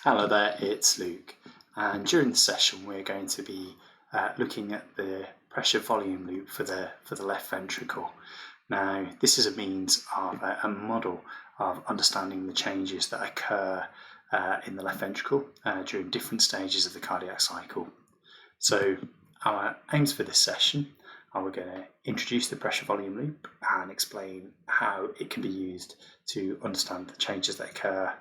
Hello there, it's Luke, and during the session we're going to be looking at the pressure volume loop for the left ventricle. Now, this is a means of a model of understanding the changes that occur in the left ventricle during different stages of the cardiac cycle. So our aims for this session are we're going to introduce the pressure volume loop and explain how it can be used to understand the changes that occur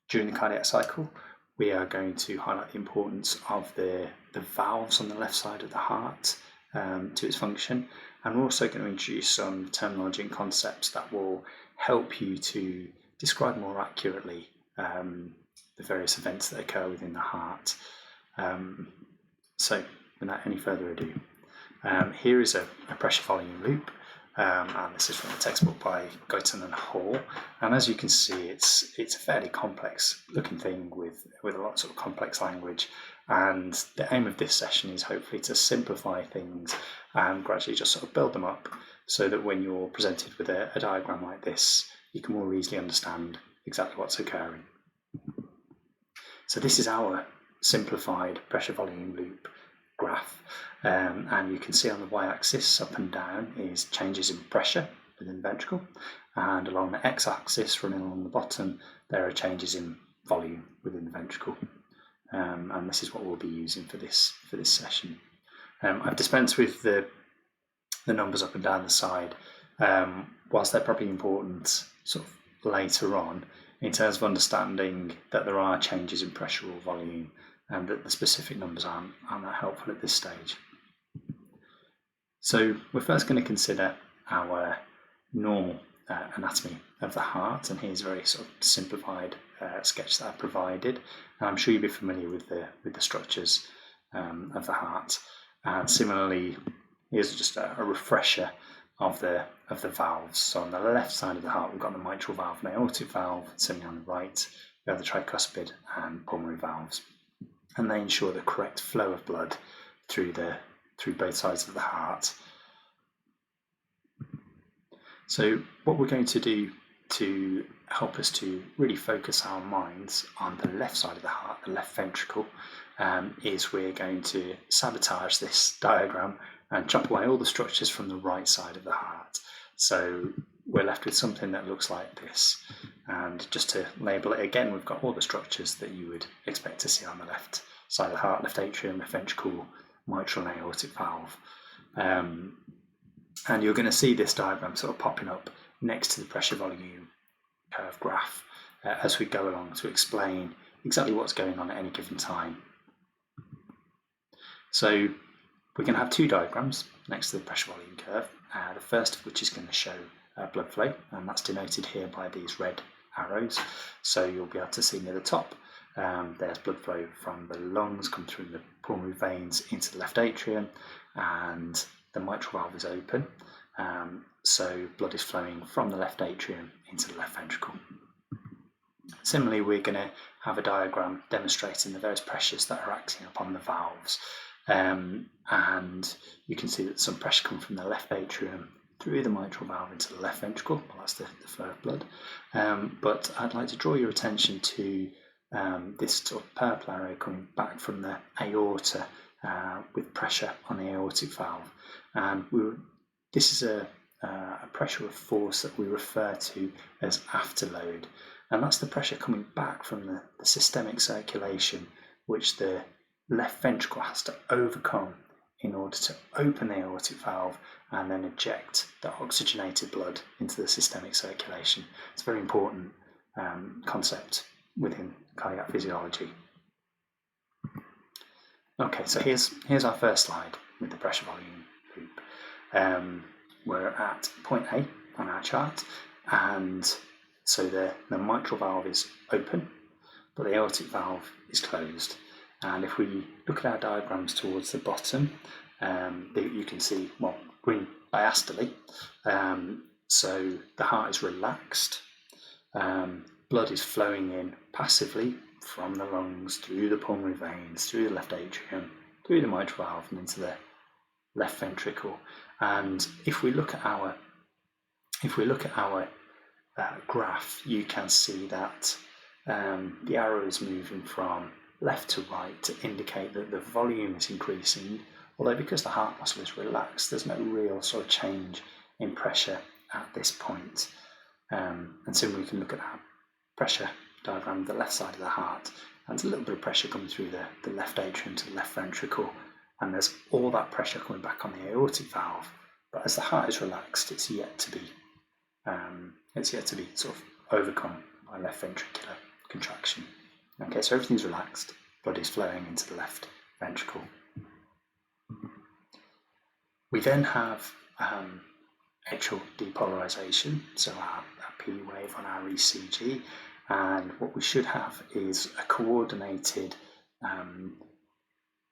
during the cardiac cycle. We are going to highlight the importance of the valves on the left side of the heart to its function, and we're also going to introduce some terminology and concepts that will help you to describe more accurately the various events that occur within the heart. So without any further ado, here is a pressure volume loop. And this is from the textbook by Guyton and Hall. And as you can see, it's a fairly complex looking thing with a lot of complex language. And the aim of this session is hopefully to simplify things and gradually just sort of build them up so that when you're presented with a diagram like this, you can more easily understand exactly what's occurring. So this is our simplified pressure volume loop graph, and you can see on the y-axis up and down is changes in pressure within the ventricle, and along the x-axis running along the bottom there are changes in volume within the ventricle, and this is what we'll be using for this session. I've dispensed with the numbers up and down the side, whilst they're probably important sort of later on in terms of understanding that there are changes in pressure or volume, and that the specific numbers aren't that helpful at this stage. So we're first going to consider our normal anatomy of the heart, and here's a very sort of simplified sketch that I provided. And I'm sure you'll be familiar with the structures of the heart. And similarly, here's just a refresher of the valves. So on the left side of the heart, we've got the mitral valve and aortic valve. Similarly on the right, we have the tricuspid and pulmonary valves, and they ensure the correct flow of blood through both sides of the heart. So what we're going to do to help us to really focus our minds on the left side of the heart, the left ventricle, is we're going to sabotage this diagram and chop away all the structures from the right side of the heart. So we're left with something that looks like this. And just to label it again, we've got all the structures that you would expect to see on the left side of the heart: left atrium, left ventricle, mitral and aortic valve. And you're going to see this diagram sort of popping up next to the pressure volume curve graph as we go along to explain exactly what's going on at any given time. So we're going to have two diagrams next to the pressure volume curve, the first of which is going to show blood flow, and that's denoted here by these red arrows. So you'll be able to see near the top, there's blood flow from the lungs come through the pulmonary veins into the left atrium, and the mitral valve is open, so blood is flowing from the left atrium into the left ventricle. Similarly, we're going to have a diagram demonstrating the various pressures that are acting upon the valves, and you can see that some pressure comes from the left atrium through the mitral valve into the left ventricle. Well, that's the flow of blood, but I'd like to draw your attention to this sort of purple arrow coming back from the aorta with pressure on the aortic valve, and this is a pressure of force that we refer to as afterload, and that's the pressure coming back from the systemic circulation which the left ventricle has to overcome in order to open the aortic valve and then eject the oxygenated blood into the systemic circulation. It's a very important concept within cardiac physiology. Okay, so here's our first slide with the pressure volume loop. We're at point A on our chart, and so the mitral valve is open, but the aortic valve is closed. And if we look at our diagrams towards the bottom, you can see, well, green diastole, so the heart is relaxed, blood is flowing in passively from the lungs, through the pulmonary veins, through the left atrium, through the mitral valve and into the left ventricle. And if we look at our graph, you can see that the arrow is moving from left to right to indicate that the volume is increasing, although because the heart muscle is relaxed, there's no real sort of change in pressure at this point. And so we can look at that pressure diagram of the left side of the heart, and there's a little bit of pressure coming through the left atrium to the left ventricle, and there's all that pressure coming back on the aortic valve. But as the heart is relaxed, it's yet to be sort of overcome by left ventricular contraction. Okay, so everything's relaxed, blood is flowing into the left ventricle. We then have atrial depolarization, so our P wave on our ECG, and what we should have is a coordinated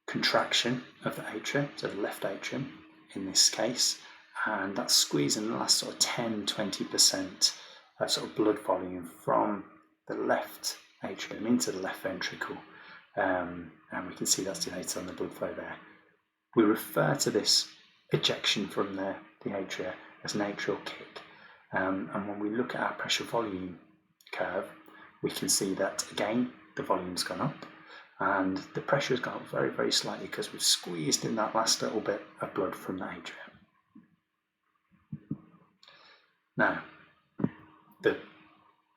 contraction of the atria, so the left atrium in this case, and that's squeezing the last sort of 10-20% of sort of blood volume from the left atrium into the left ventricle, and we can see that's denoted on the blood flow there. We refer to this ejection from the atria as an atrial kick, and when we look at our pressure volume curve, we can see that again the volume's gone up and the pressure has gone up very, very slightly because we've squeezed in that last little bit of blood from the atria. Now,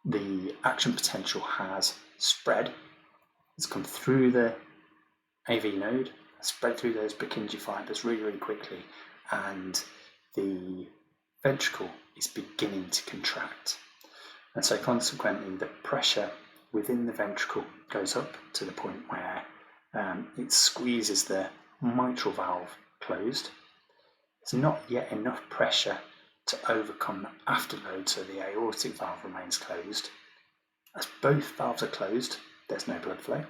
the action potential has spread. It's come through the AV node, spread through those Purkinje fibers really, really quickly, and the ventricle is beginning to contract. And so consequently, the pressure within the ventricle goes up to the point where it squeezes the mitral valve closed. It's not yet enough pressure to overcome the afterload, so the aortic valve remains closed. As both valves are closed, there's no blood flow.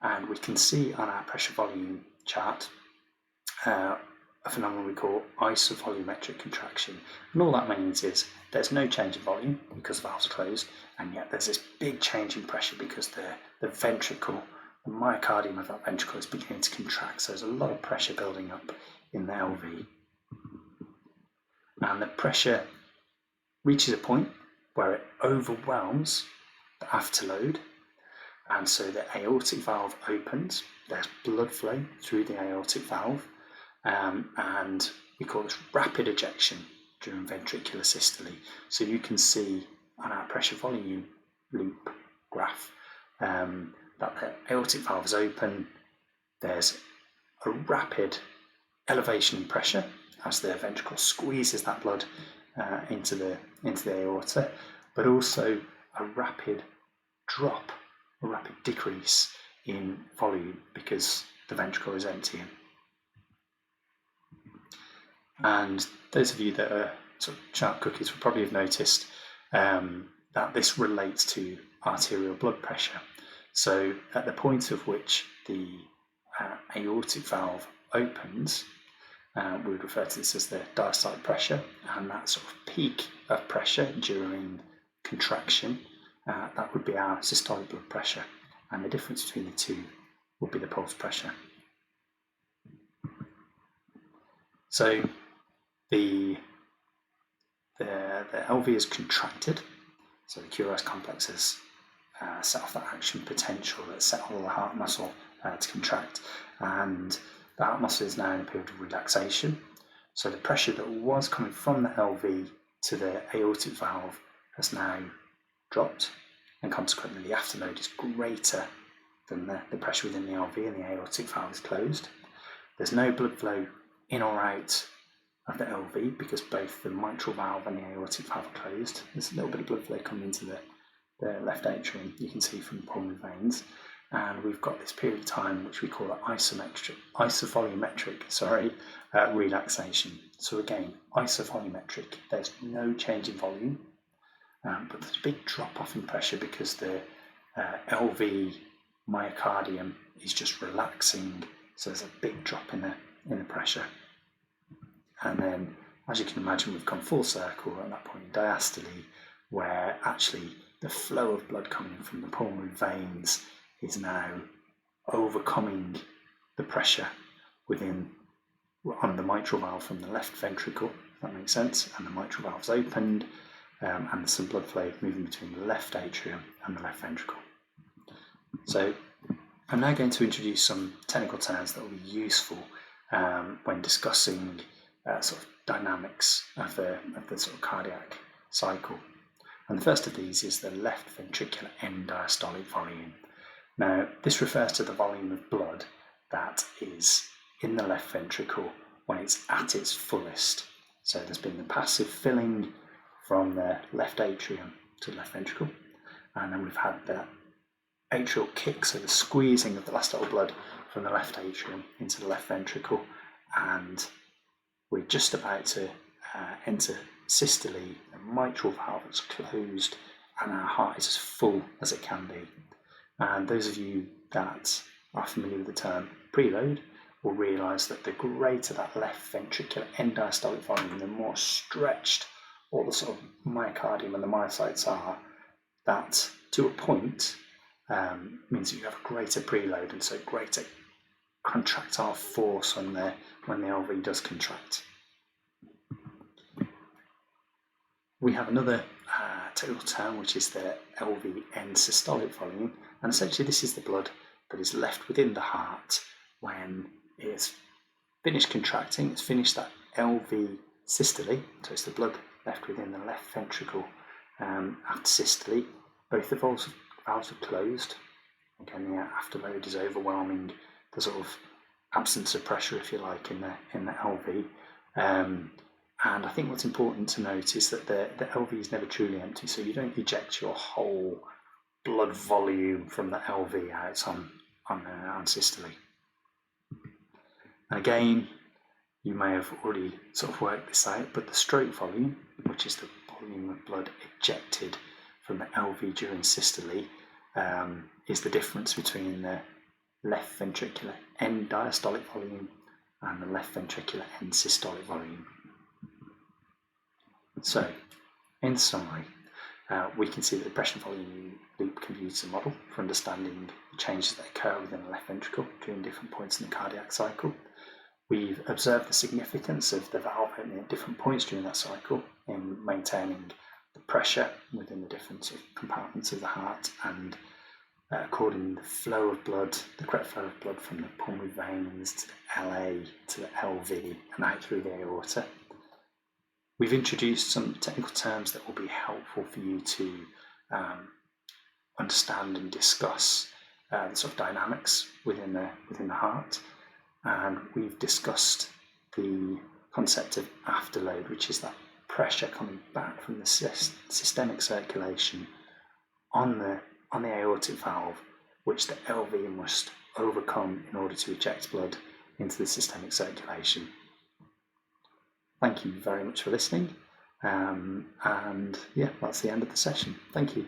And we can see on our pressure volume chart a phenomenon we call isovolumetric contraction. And all that means is there's no change in volume because the valves are closed, and yet there's this big change in pressure because the ventricle, the myocardium of that ventricle is beginning to contract. So there's a lot of pressure building up in the LV. And the pressure reaches a point where it overwhelms the afterload, and so the aortic valve opens, there's blood flow through the aortic valve, and we call this rapid ejection during ventricular systole. So you can see on our pressure volume loop graph that the aortic valve is open, there's a rapid elevation in pressure as the ventricle squeezes that blood into the aorta, but also a rapid drop, a rapid decrease in volume because the ventricle is emptying. And those of you that are sort of chart cookies will probably have noticed that this relates to arterial blood pressure. So at the point of which the aortic valve opens, we would refer to this as the diastolic pressure, and that sort of peak of pressure during contraction, that would be our systolic blood pressure, and the difference between the two would be the pulse pressure. So the LV is contracted, so the QRS complex has set off that action potential that set all the heart muscle to contract, and the heart muscle is now in a period of relaxation. So the pressure that was coming from the LV to the aortic valve has now dropped, and consequently the afterload is greater than the pressure within the LV, and the aortic valve is closed. There's no blood flow in or out of the LV because both the mitral valve and the aortic valve are closed. There's a little bit of blood flow coming into the left atrium, you can see from the pulmonary veins. And we've got this period of time which we call isovolumetric relaxation. So again, isovolumetric, there's no change in volume, but there's a big drop off in pressure because the LV myocardium is just relaxing, so there's a big drop in the pressure. And then, as you can imagine, we've come full circle at that point in diastole, where actually the flow of blood coming in from the pulmonary veins is now overcoming the pressure on the mitral valve from the left ventricle, if that makes sense, and the mitral valve's opened, and some blood flow moving between the left atrium and the left ventricle. So I'm now going to introduce some technical terms that will be useful when discussing sort of dynamics of the sort of cardiac cycle. And the first of these is the left ventricular end diastolic volume. Now, this refers to the volume of blood that is in the left ventricle when it's at its fullest. So there's been the passive filling from the left atrium to the left ventricle, and then we've had the atrial kick, so the squeezing of the last little blood from the left atrium into the left ventricle, and we're just about to enter systole. The mitral valve is closed and our heart is as full as it can be. And those of you that are familiar with the term preload will realise that the greater that left ventricular end diastolic volume, the more stretched all the sort of myocardium and the myocytes are, that to a point means that you have a greater preload, and so greater contractile force when the LV does contract. We have another technical term, which is the LV end systolic volume, and essentially this is the blood that is left within the heart when it's finished contracting, it's finished that LV systole, so it's the blood left within the left ventricle after systole. Both the valves are closed. Again, the afterload is overwhelming the sort of absence of pressure, if you like, in the LV. And I think what's important to note is that the LV is never truly empty, so you don't eject your whole blood volume from the LV out on systole. And again, you may have already sort of worked this out, but the stroke volume, which is the volume of blood ejected from the LV during systole, is the difference between the left ventricular end diastolic volume and the left ventricular end systolic volume. So, in summary, we can see that the pressure volume loop can be used as a model for understanding the changes that occur within the left ventricle during different points in the cardiac cycle. We've observed the significance of the valve opening at different points during that cycle in maintaining the pressure within the different sort of compartments of the heart and according to the flow of blood, the correct flow of blood from the pulmonary veins to the LA to the LV and out through the aorta. We've introduced some technical terms that will be helpful for you to understand and discuss the sort of dynamics within the heart. And we've discussed the concept of afterload, which is that pressure coming back from the systemic circulation on the aortic valve, which the LV must overcome in order to eject blood into the systemic circulation. Thank you very much for listening, and yeah, that's the end of the session. Thank you.